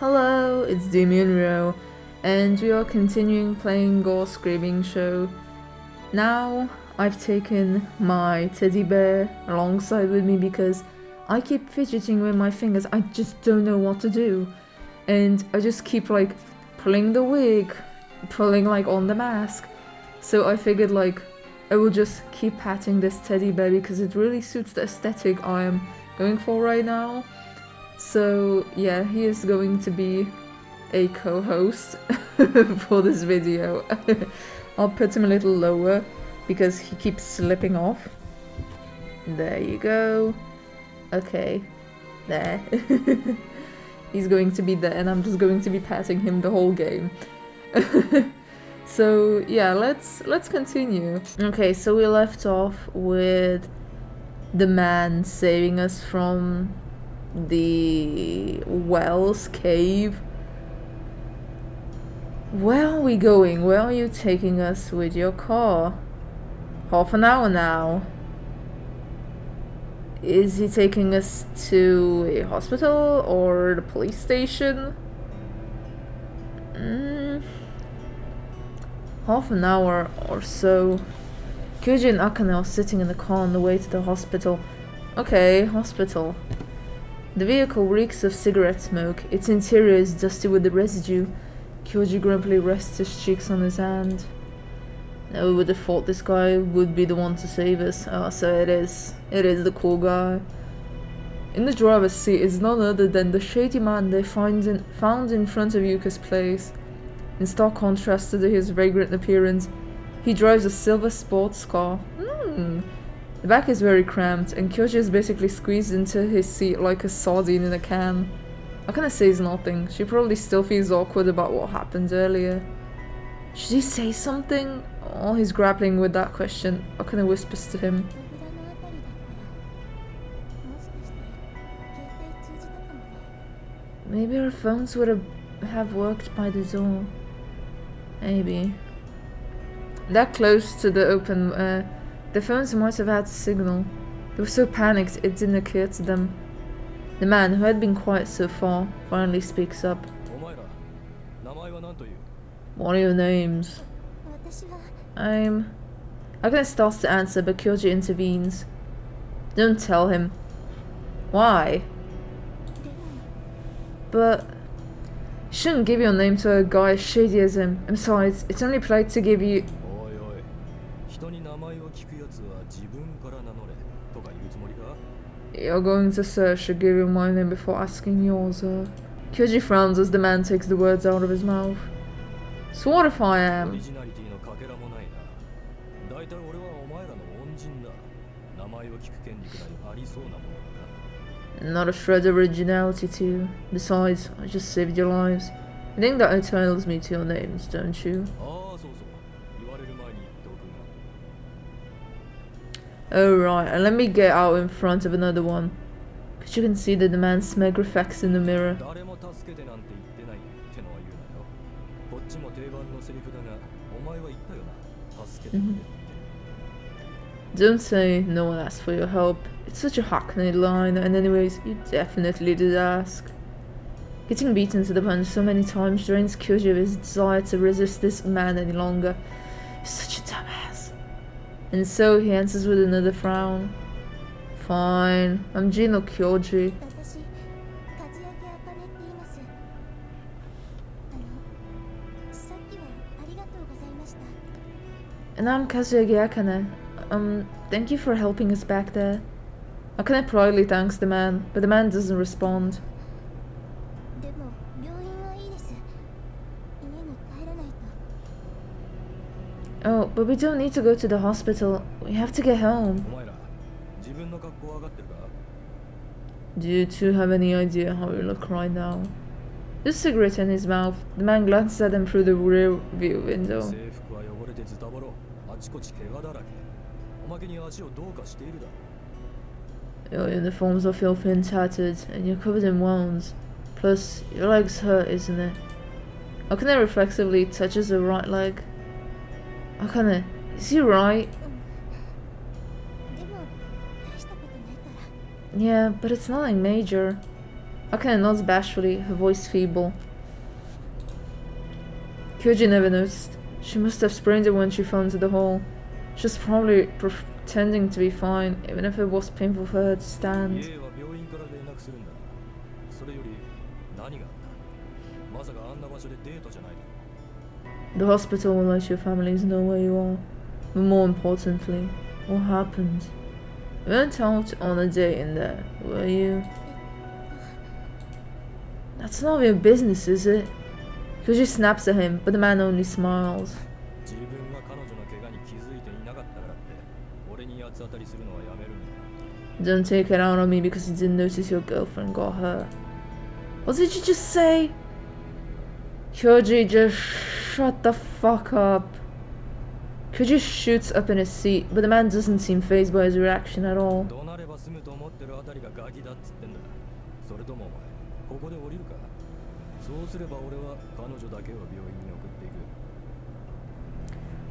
Hello, it's Damien Rowe, and we are continuing playing Gore Screaming Show. Now, I've taken my teddy bear alongside with me because I keep fidgeting with my fingers. I just don't know what to do. And I just keep like pulling the wig, pulling like on the mask. So I figured like I will just keep patting this teddy bear because it really suits the aesthetic I am going for right now. So yeah, he is going to be a co-host for this video. I'll put him a little lower because he keeps slipping off. There you go. Okay, there. He's going to be there and I'm just going to be patting him the whole game. So yeah, let's continue. Okay, so we left off with the man saving us from the Wells cave. Where are we going? Where are you taking us with your car? Half an hour now. Is he taking us to a hospital or the police station? Half an hour or so. Kyoji and Akane are sitting in the car on the way to the hospital. Okay, hospital. The vehicle reeks of cigarette smoke. Its interior is dusty with the residue. Kyoji grumpily rests his cheeks on his hand. Never would have thought this guy would be the one to save us. Oh, so it is. It is the cool guy. In the driver's seat is none other than the shady man they found in front of Yuka's place. In stark contrast to his vagrant appearance, he drives a silver sports car. The back is very cramped, and Kyoji is basically squeezed into his seat like a sardine in a can. Akane says nothing. She probably still feels awkward about what happened earlier. Should he say something? While he's grappling with that question, Akane whispers to him. Maybe our phones would have worked by the door. Maybe. That close to the open, the phones might have had a signal. They were so panicked it didn't occur to them. The man, who had been quiet so far, finally speaks up. What are your names? Akane starts to answer, but Kyoji intervenes. Don't tell him. Why? But you shouldn't give your name to a guy as shady as him. And besides, it's only polite to give you... You're going to search or give you my name before asking yours, Kyoji frowns as the man takes the words out of his mouth. So what if I am? Not a shred of originality to you. Besides, I just saved your lives. I think that entitles me to your names, don't you? Oh right, and let me get out in front of another one. Because you can see that the man's smug reflects in the mirror. Don't say no one asked for your help. It's such a hackneyed line, and anyways, you definitely did ask. Getting beaten to the punch so many times drains Kyoji of his desire to resist this man any longer. He's such a dumbass. And so he answers with another frown. Fine, I'm Jino Kyoji. And I'm Kazuyagi Akane. Thank you for helping us back there. Akane politely thanks the man, but the man doesn't respond. Oh, but we don't need to go to the hospital. We have to get home. Do you two have any idea how you look right now? There's a cigarette in his mouth. The man glances at him through the rear view window. Your uniforms are filthy and tattered, and you're covered in wounds. Plus, your leg's hurt, isn't it? Akane reflexively touches her right leg. Akane, is he right? Yeah, but it's nothing major. Akane nods bashfully, her voice feeble. Kyoji never noticed. She must have sprained it when she fell into the hole. She was probably pretending to be fine, even if it was painful for her to stand. The hospital will let your families know where you are. But more importantly, what happened? You weren't out on a date in there, were you? That's none of your business, is it? Kyoji snaps at him, but the man only smiles. Don't take it out on me because you didn't notice your girlfriend got hurt. What did you just say? Kyoji, just shut the fuck up. Kyoji shoots up in his seat, but the man doesn't seem fazed by his reaction at all.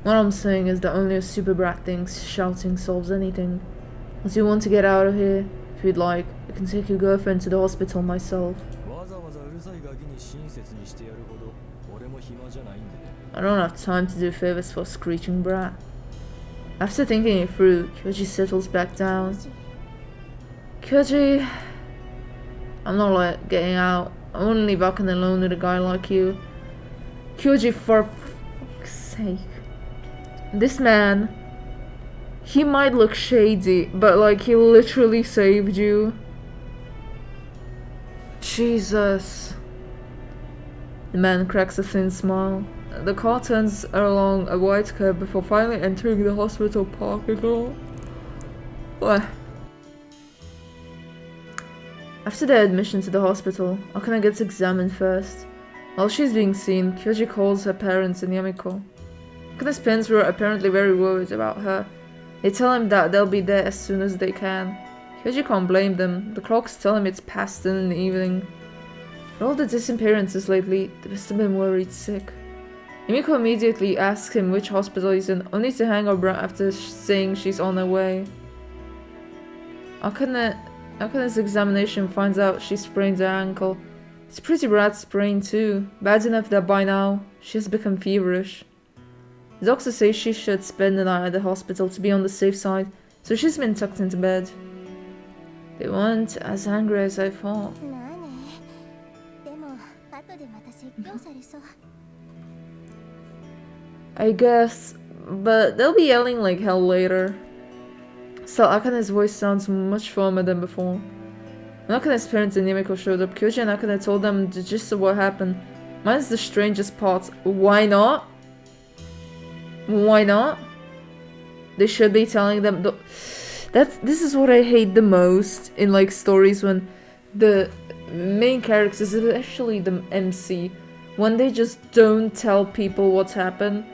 What I'm saying is that only a super brat thinks shouting solves anything. Once you want to get out of here, if you'd like, I can take your girlfriend to the hospital myself. I don't have time to do favors for a screeching brat. After thinking it through, Kyoji settles back down. Kyoji, I'm not getting out. I wouldn't leave Akane alone with a guy like you. Kyoji, for fuck's sake. This man, he might look shady, but like he literally saved you. Jesus. The man cracks a thin smile. The car turns along a wide curb before finally entering the hospital parking lot. What? After their admission to the hospital, Akane gets examined first. While she's being seen, Kyoji calls her parents and Yamiko. Akane's parents were apparently very worried about her. They tell him that they'll be there as soon as they can. Kyoji can't blame them. The clocks tell him it's past 10 in the evening. For all the disappearances lately, they must have been worried sick. Yamiko immediately asks him which hospital he's in, only to hang her breath after saying she's on her way. Akane's examination finds out she sprained her ankle. It's a pretty bad sprain too, bad enough that by now, she has become feverish. The doctor says she should spend the night at the hospital to be on the safe side, so she's been tucked into bed. They weren't as angry as I thought. I guess, but they'll be yelling like hell later. Still, Akane's voice sounds much firmer than before. When Akane's parents and Yamiko showed up, Kyoji and Akane told them the gist of what happened. Mine's the strangest part. Why not? Why not? They should be telling them. This is what I hate the most in like stories, when the main characters, especially the MC, when they just don't tell people what's happened.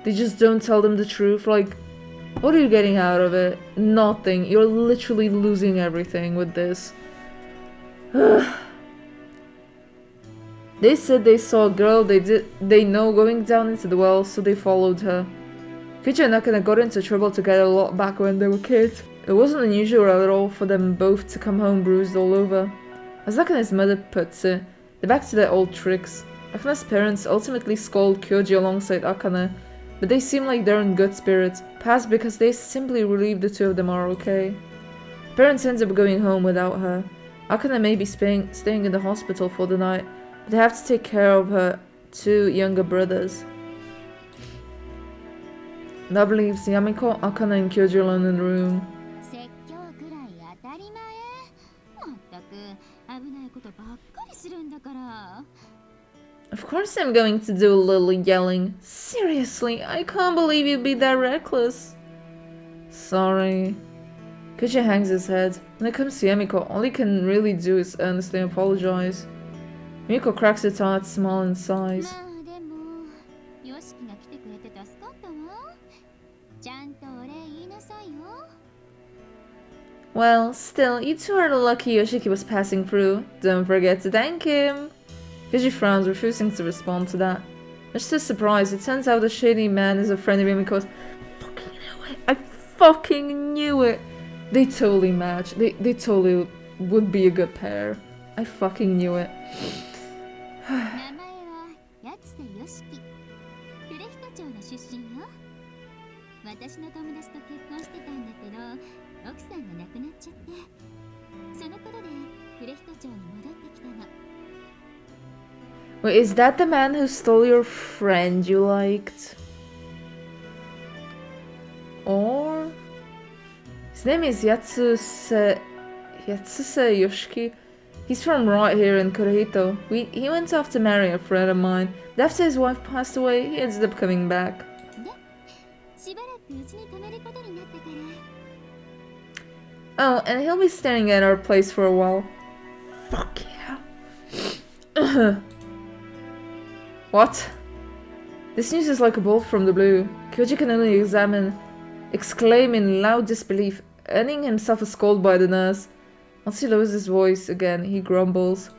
They just don't tell them the truth. Like, what are you getting out of it? Nothing. You're literally losing everything with this. They said they saw a girl they know going down into the well, so they followed her. Kyoji and Akane got into trouble together a lot back when they were kids. It wasn't unusual at all for them both to come home bruised all over. As Akane's mother puts it, they're back to their old tricks. Akane's parents ultimately scold Kyoji alongside Akane, but they seem like they're in good spirits, perhaps because they simply relieve the two of them are okay. Parents end up going home without her. Akane may be staying in the hospital for the night, but they have to take care of her two younger brothers. That leaves Yamiko, Akane, and Kyoji alone in the room. Of course I'm going to do a little yelling. Seriously, I can't believe you'd be that reckless. Sorry. Kyoji hangs his head. When it comes to Yamiko, all he can really do is earnestly apologize. Yamiko cracks her tired smile and sighs. Well, still, you two are lucky Yoshiki was passing through. Don't forget to thank him. Kyoji frowns, refusing to respond to that. Much to his surprise, it turns out the shady man is a friend of Yamiko's. Fucking knew it! I fucking knew it! They totally match. They totally would be a good pair. I fucking knew it. 名前はやつてよしき。呉人町の出身よ。私の友達と結婚してたんだけど、奥さんが亡くなっちゃって、その頃で呉人町に戻ってきたの。Wait, is that the man who stole your friend you liked? Or his name is Yatsuse Yoshiki. He's from right here in Kurihito. He went off to marry a friend of mine. But after his wife passed away, he ended up coming back. Oh, and he'll be staying at our place for a while. Fuck yeah. What? This news is like a bolt from the blue. Kyoji can only exclaim in loud disbelief, earning himself a scold by the nurse. Once he lowers his voice again, he grumbles.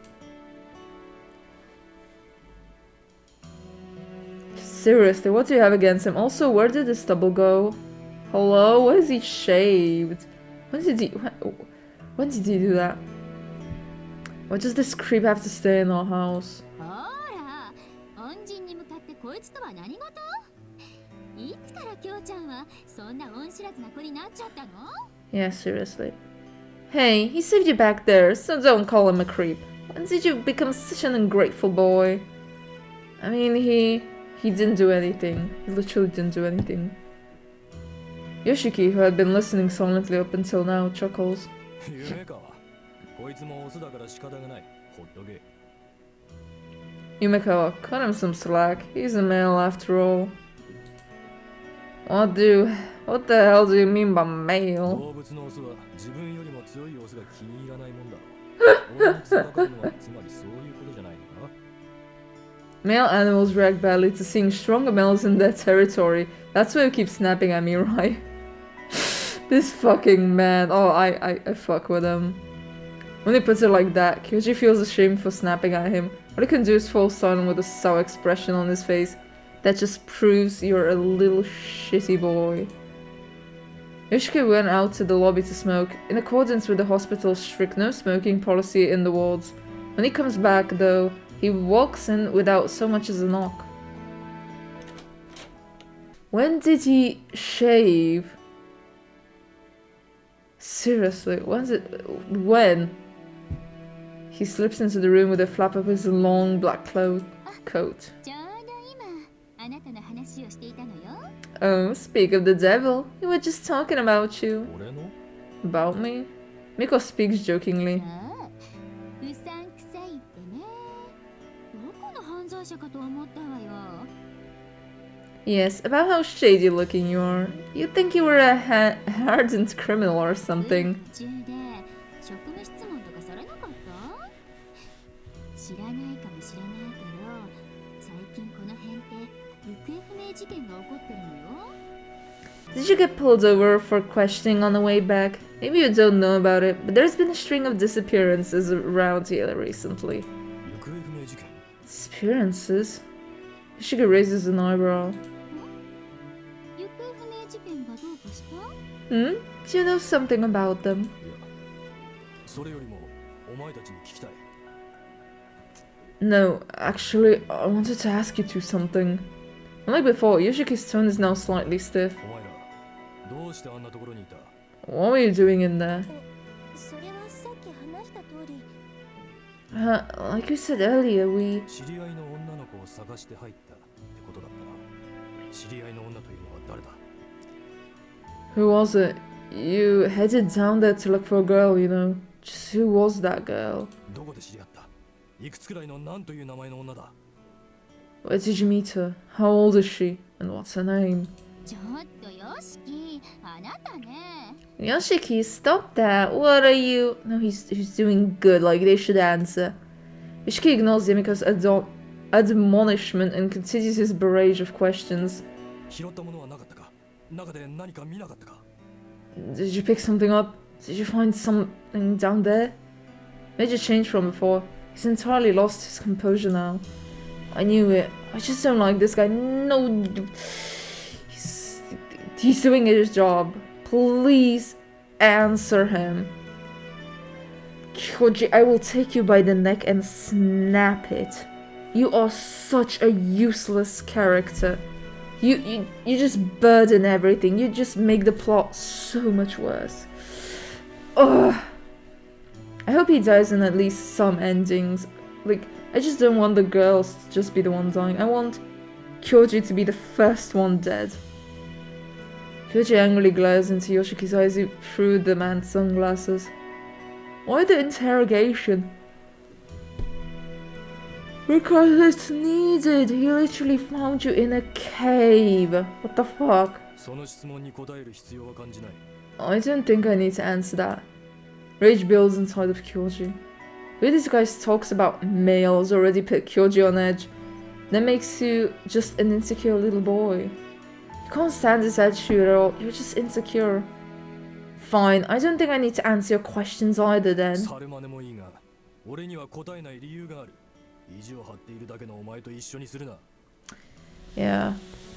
Seriously, what do you have against him? Also, where did the stubble go? Hello? Why is he shaved? When did he do that? Why does this creep have to stay in our house? Yeah, seriously. Hey, he saved you back there, so don't call him a creep. When did you become such an ungrateful boy? I mean, he didn't do anything. He literally didn't do anything. Yoshiki, who had been listening silently up until now, chuckles. Yumekawa, cut him some slack. He's a male after all. What the hell do you mean by male? Male animals react badly to seeing stronger males in their territory. That's why you keep snapping at me, right? This fucking man. Oh, I fuck with him. When he puts it like that, Kyoji feels ashamed for snapping at him. What he can do is fall silent with a sour expression on his face. That just proves you're a little shitty boy. Yoshiki went out to the lobby to smoke, in accordance with the hospital's strict no smoking policy in the wards. When he comes back, though, he walks in without so much as a knock. When did he shave? Seriously, when? He slips into the room with a flap of his long black coat. Oh, speak of the devil. We were just talking about you. About me? Miko speaks jokingly. Yes, about how shady looking you are. You'd think you were a hardened criminal or something. Did you get pulled over for questioning on the way back? Maybe you don't know about it, but there's been a string of disappearances around here recently. Disappearances? Yoshiki raises an eyebrow. Do you know something about them? No, actually, I wanted to ask you two something. Unlike before, Yoshiki's tone is now slightly stiff. What were you doing in there? Like you said earlier, we... Who was it? You headed down there to look for a girl, you know. Just who was that girl? Where did you meet her? How old is she? And what's her name? Yoshiki, stop that. What are you... No, he's doing good, like they should answer. Yoshiki ignores Yamika's admonishment and continues his barrage of questions. Did you pick something up? Did you find something down there? Major change from before. He's entirely lost his composure now. I knew it. I just don't like this guy. No. He's doing his job. Please answer him. Kyoji, I will take you by the neck and snap it. You are such a useless character. You just burden everything. You just make the plot so much worse. Ugh. I hope he dies in at least some endings. Like, I just don't want the girls to just be the one dying. I want Kyoji to be the first one dead. Kyoji angrily glares into Yoshiki's eyes through the man's sunglasses. Why the interrogation? Because it's needed. He literally found you in a cave. What the fuck? I don't think I need to answer that. Rage builds inside of Kyoji. The way this guy talks about males already put Kyoji on edge. That makes you just an insecure little boy. You can't stand this attitude at all. You're just insecure. Fine, I don't think I need to answer your questions either then. Yeah,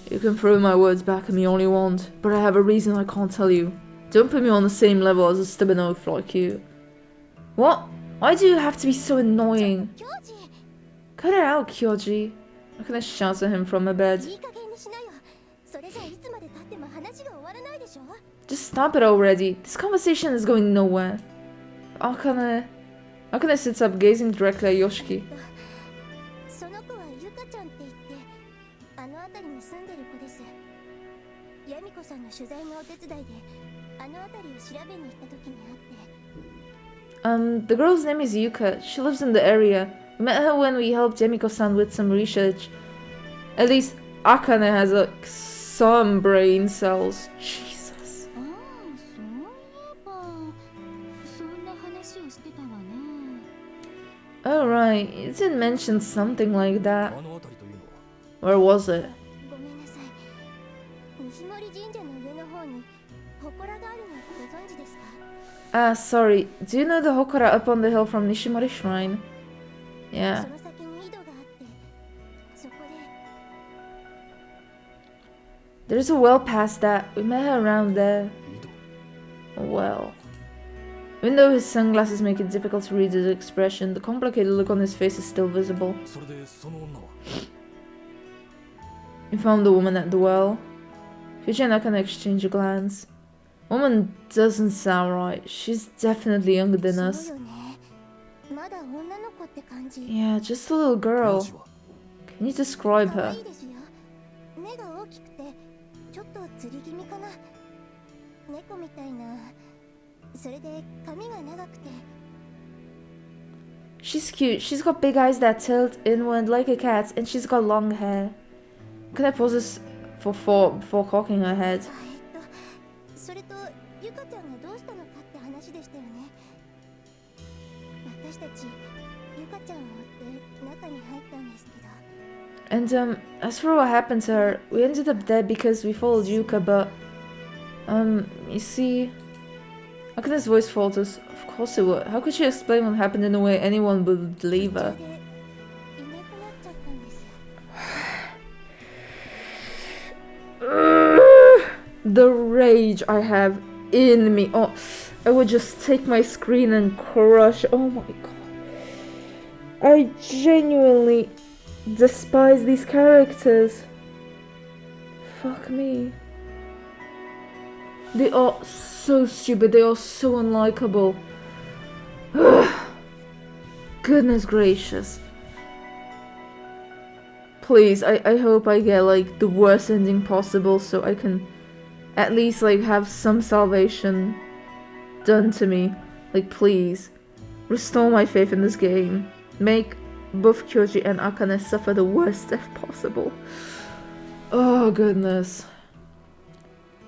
you can throw my words back at me all you want, but I have a reason I can't tell you. Don't put me on the same level as a stubborn oaf like you. What? Why do you have to be so annoying? Cut it out, Kyoji. I'm gonna shout at him from my bed. Just stop it already. This conversation is going nowhere. Akane sits up, gazing directly at Yoshiki. The girl's name is Yuka. She lives in the area. We met her when we helped Yamiko-san with some research. At least Akane has like some brain cells. Jesus. Oh right, you did mention something like that. Where was it? Ah, sorry. Do you know the Hokora up on the hill from Nishimori Shrine? Yeah. There's a well past that. We met her around there. Well. Even though his sunglasses make it difficult to read his expression, the complicated look on his face is still visible. You found the woman at the well. Fuji and Akane exchange a glance. Woman doesn't sound right. She's definitely younger than us. Yeah, just a little girl. Can you describe her? She's cute. She's got big eyes that tilt inward like a cat's, and she's got long hair. Can I pause this for four before cocking her head? And as for what happened to her, we ended up dead because we followed Yuka, but you see, Akane's voice falters. Of course it would. How could she explain what happened in a way anyone would believe her? The rage I have in me. Oh, I would just take my screen and crush. Oh my god. I genuinely despise these characters. Fuck me. They are so stupid. They are so unlikable. Goodness gracious. Please, I hope I get like the worst ending possible so I can at least like have some salvation done to me. Like please, restore my faith in this game. Make both Kyoji and Akane suffer the worst death possible. Oh goodness.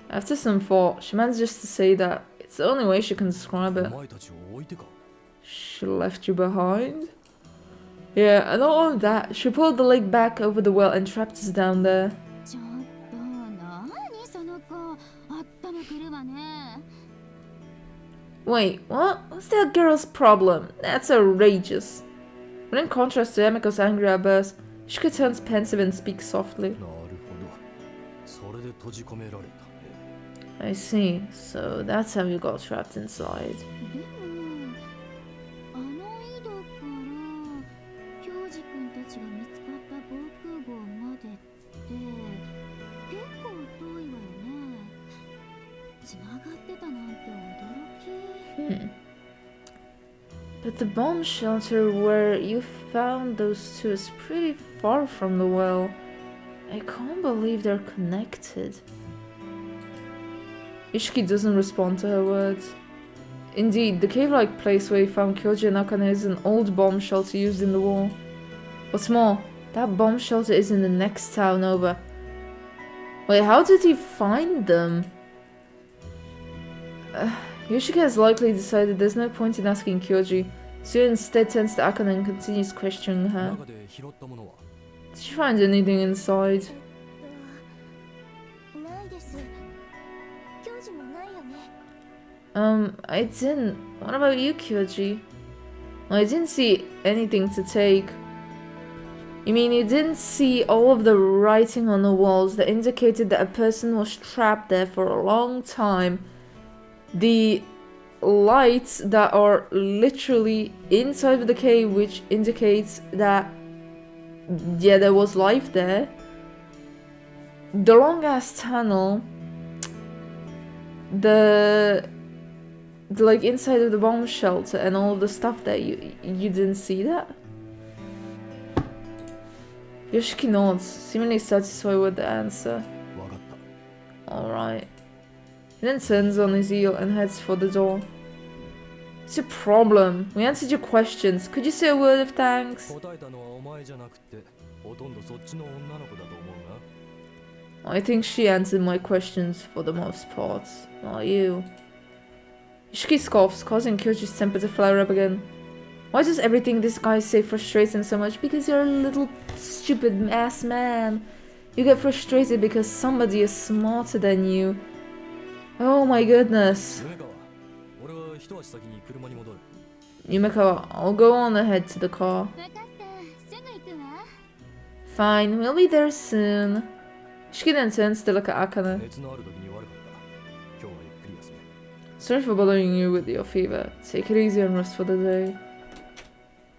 After some thought, she manages to say that it's the only way she can describe it. She left you behind? Yeah, and all of that, she pulled the leg back over the well and trapped us down there. Wait, what? What's that girl's problem? That's outrageous. But in contrast to Emiko's angry outburst, Shika turns pensive and speaks softly. I see, so that's how you got trapped inside. But the bomb shelter where you found those two is pretty far from the well. I can't believe they're connected. Ishiki doesn't respond to her words. Indeed, the cave-like place where you found Kyoji and Akane is an old bomb shelter used in the war. What's more, that bomb shelter is in the next town over. Wait, how did he find them? Yoshiki has likely decided there's no point in asking Kyoji, so he instead turns to Akane and continues questioning her. Did you find anything inside? I didn't. What about you, Kyoji? Well, I didn't see anything to take. You mean you didn't see all of the writing on the walls that indicated that a person was trapped there for a long time? The lights that are literally inside of the cave, which indicates that, yeah, there was life there. The long ass tunnel. The like inside of the bomb shelter and all of the stuff there. You didn't see that? Yoshiki nods, seemingly satisfied with the answer. Alright. He then turns on his heel and heads for the door. What's your problem? We answered your questions. Could you say a word of thanks? I think she answered my questions for the most part. Not you. Yoshiki scoffs, causing Kyoji's temper to flare up again. Why does everything this guy say frustrate him so much? Because you're a little stupid ass man. You get frustrated because somebody is smarter than you. Oh my goodness. Yumekawa, I'll go on ahead to the car. Fine, we'll be there soon. Yoshiki then turns to look at Akane. Sorry for bothering you with your fever. Take it easy and rest for the day.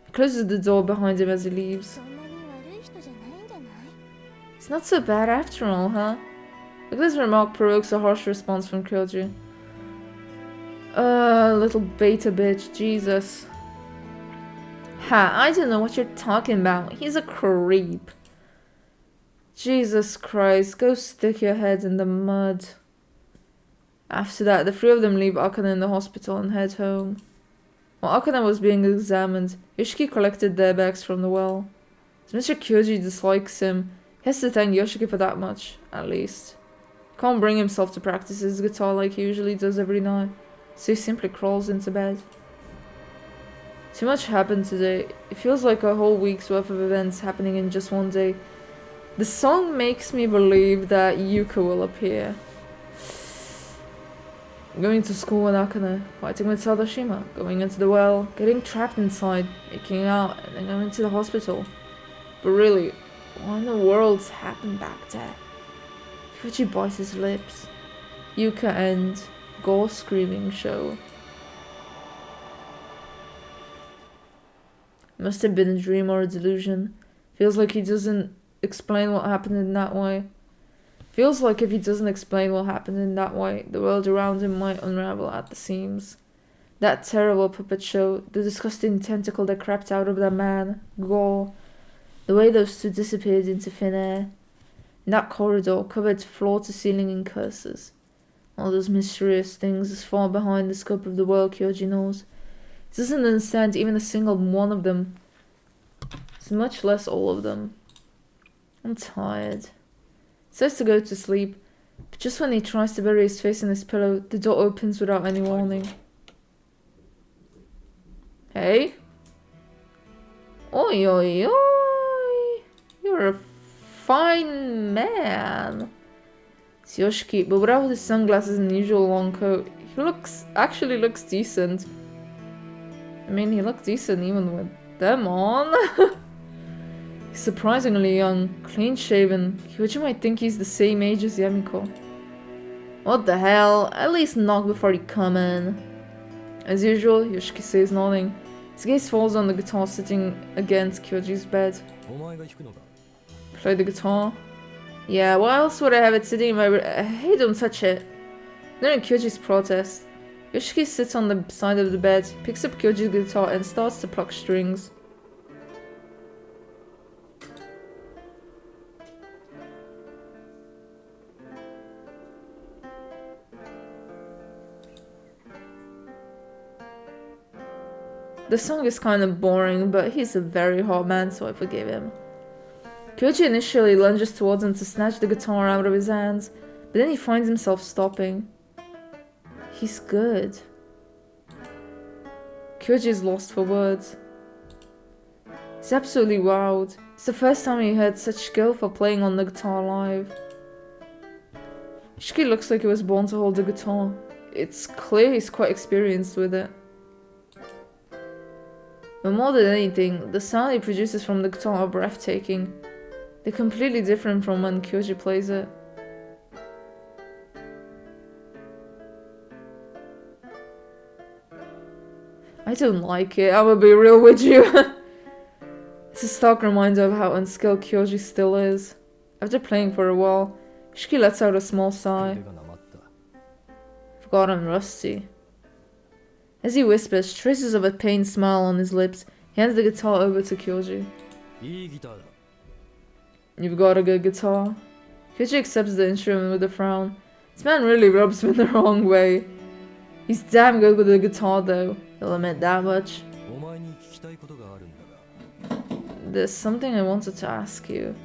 He closes the door behind him as he leaves. It's not so bad after all, huh? But this remark provokes a harsh response from Kyoji. Little beta bitch, Jesus. Ha, I don't know what you're talking about. He's a creep. Jesus Christ, go stick your head in the mud. After that, the three of them leave Akane in the hospital and head home. While Akane was being examined, Yoshiki collected their bags from the well. As Mr. Kyoji dislikes him, he has to thank Yoshiki for that much, at least. He can't bring himself to practice his guitar like he usually does every night, so he simply crawls into bed. Too much happened today. It feels like a whole week's worth of events happening in just one day. The song makes me believe that Yuka will appear. Going to school with Akane, fighting with Sadashima, going into the well, getting trapped inside, making out, and then going to the hospital. But really, what in the world's happened back there? Kyoji bites his lips. Yuka and Gore screaming show. Must have been a dream or a delusion. Feels like he doesn't explain what happened in that way. Feels like if he doesn't explain what happened in that way, the world around him might unravel at the seams. That terrible puppet show, the disgusting tentacle that crept out of that man, Gore, the way those two disappeared into thin air. In that corridor, covered floor to ceiling in curses. All those mysterious things is far behind the scope of the world Kyoji knows. He doesn't understand even a single one of them. It's much less all of them. I'm tired. Says to go to sleep, but just when he tries to bury his face in his pillow, the door opens without any warning. Hey? Oi oi oi! You're a fine man. It's Yoshiki, but without his sunglasses and usual long coat, he actually looks decent. I mean, he looked decent even with them on. He's surprisingly young, clean-shaven. Kyoji might think he's the same age as Yamiko. What the hell? At least knock before you come in. As usual, Yoshiki says nothing. His gaze falls on the guitar sitting against Kyoji's bed. Play the guitar? Yeah, why else would I have it sitting in my room? Hey, don't touch it. During Kyoji's protest, Yoshiki sits on the side of the bed, picks up Kyoji's guitar and starts to pluck strings. The song is kind of boring, but he's a very hard man, so I forgive him. Kyoji initially lunges towards him to snatch the guitar out of his hands, but then he finds himself stopping. He's good. Kyoji is lost for words. He's absolutely wowed. It's the first time he heard such skill for playing on the guitar live. Yoshiki looks like he was born to hold the guitar. It's clear he's quite experienced with it. But more than anything, the sound he produces from the guitar are breathtaking. They're completely different from when Kyoji plays it. I don't like it, I'm gonna be real with you. It's a stark reminder of how unskilled Kyoji still is. After playing for a while, Yoshiki lets out a small sigh. God, I'm rusty. As he whispers, traces of a pained smile on his lips, he hands the guitar over to Kyoji. You've got a good guitar. Kyoji accepts the instrument with a frown. This man really rubs me the wrong way. He's damn good with the guitar though, I'll admit that much. There's something I wanted to ask you.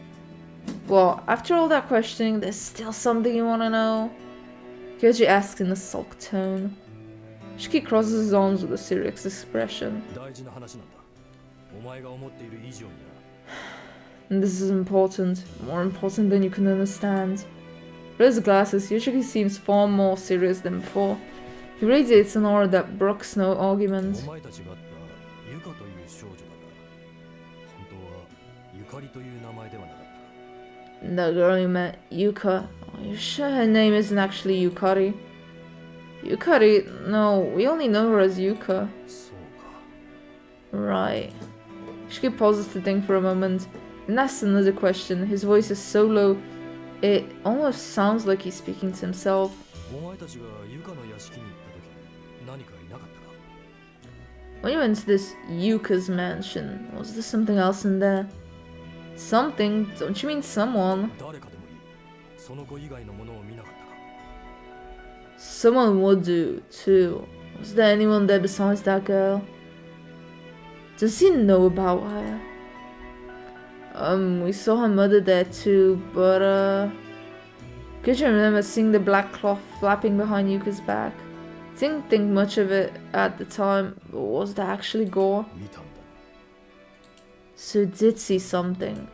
Well, after all that questioning, there's still something you want to know? Kyoji asks in a sulk tone. Yoshiki crosses his arms with a serious expression. And this is important, more important than you can understand. Through his glasses, Yoshiki seems far more serious than before. He radiates an aura that brooks no argument. The girl you met, Yuka. Are you sure her name isn't actually Yukari? Yukari? No, we only know her as Yuka. Right. Yoshiki pauses to think for a moment, and asks another question. His voice is so low, it almost sounds like he's speaking to himself. When you went to this Yuka's mansion, was there something else in there? Something? Don't you mean someone? Someone would do, too. Was there anyone there besides that girl? Does he know about her? We saw her mother there too, but could you remember seeing the black cloth flapping behind Yuka's back? Didn't think much of it at the time, but was that actually Gore? So did see something,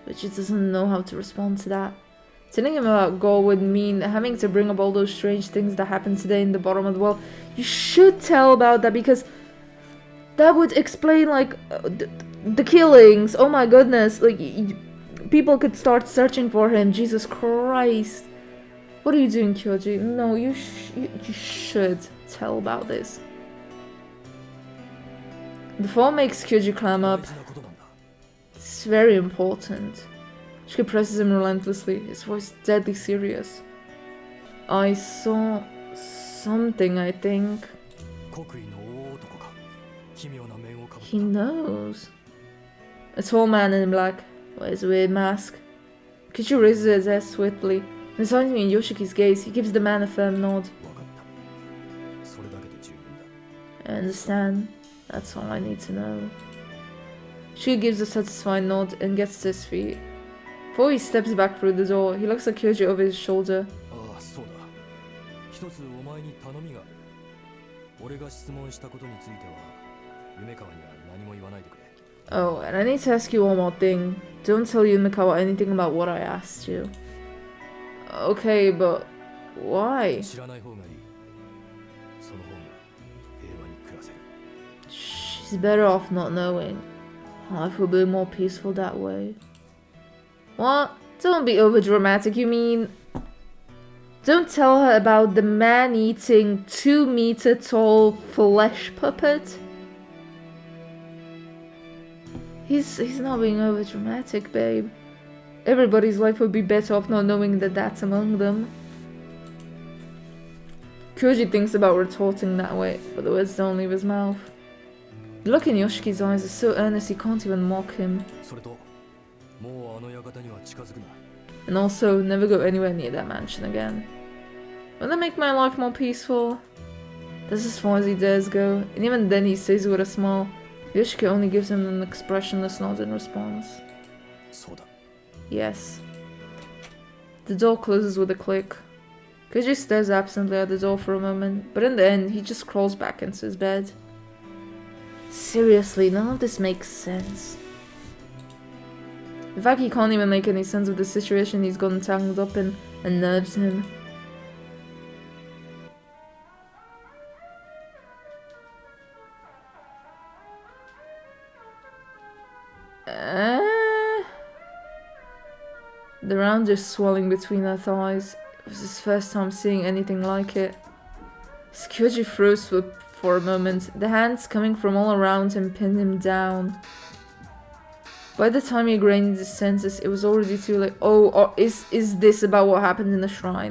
but she doesn't know how to respond to that. Telling him about Gore would mean having to bring up all those strange things that happened today in the bottom of the well. You should tell about that because that would explain like the killings. Oh my goodness, like people could start searching for him. Jesus Christ. What are you doing, Kyoji? No, you should tell about this. The fall makes Kyoji clam up. It's very important. She presses him relentlessly, his voice deadly serious. I saw something, I think. He knows. A tall man in black, wears a weird mask. Kyoji raises his head swiftly. And sighting in Yoshiki's gaze, he gives the man a firm nod. I understand. That's all I need to know. She gives a satisfied nod and gets to his feet. Before he steps back through the door, he looks at Kyoji over his shoulder. Oh, and I need to ask you one more thing. Don't tell Yumikawa anything about what I asked you. Okay, but why? She's better off not knowing. Life will be more peaceful that way. What? Don't be overdramatic, you mean? Don't tell her about the man-eating 2-meter-tall flesh puppet? He's not being overdramatic, babe. Everybody's life would be better off not knowing that that's among them. Kyoji thinks about retorting that way, but the words don't leave his mouth. The look in Yoshiki's eyes is so earnest he can't even mock him. And also, never go anywhere near that mansion again. Won't that make my life more peaceful? That's as far as he dares go, and even then he says it with a smile. Yoshiki only gives him an expressionless nod in response. Yes. The door closes with a click. Kyoji stares absently at the door for a moment, but in the end, he just crawls back into his bed. Seriously, none of this makes sense. In fact, he can't even make any sense of the situation he's gotten tangled up in, unnerves him. The round is swelling between her thighs. It was his first time seeing anything like it. Kyoji froze for a moment. The hands coming from all around him pinned him down. By the time he gained his senses, it was already too late. Oh, is this about what happened in the shrine?